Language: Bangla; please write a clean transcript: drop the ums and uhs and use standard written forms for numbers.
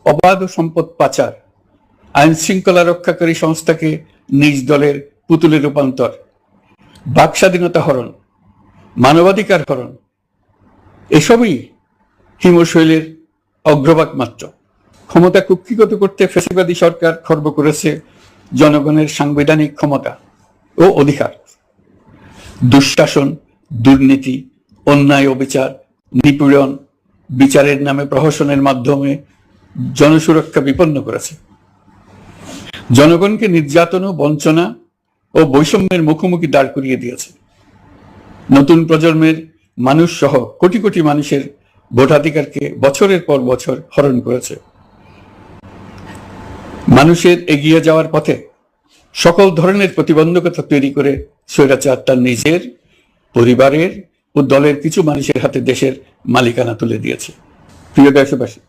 অবাধ সম্পদ পাচার, আইন শৃঙ্খলা রক্ষাকারী সংস্থাকে নিজ দলের পুতুলে রূপান্তর, বাক স্বাধীনতা হরণ, মানবাধিকার হরণ, এসবই হিমশৈলের অগ্রভাগ মাত্র। ক্ষমতা কুক্ষিগত করতে ফ্যাসিবাদী সরকার খর্ব করেছে জনগণের সাংবিধানিক ক্ষমতা ও অধিকার। দুঃশাসন, দুর্নীতি, অন্যায়, অবিচার, নিপীড়ন, বিচারের নামে প্রহসনের মাধ্যমে জনসুরক্ষা বিপন্ন করেছে। জনগণকে নির্যাতন, বঞ্চনা ও বৈষম্যের মুখোমুখি দাঁড় করিয়ে দিয়েছে। নতুন প্রজন্মের মানুষ সহ কোটি কোটি মানুষের ভোটাধিকারকে বছরের পর বছর হরণ করেছে। মানুষের এগিয়ে যাওয়ার পথে সকল ধরনের প্রতিবন্ধকতা তৈরি করে স্বৈরাচার তার নিজের, পরিবারের ও দলের কিছু মানুষের হাতে দেশের মালিকানা তুলে দিয়েছে। প্রিয় দেশবাসী,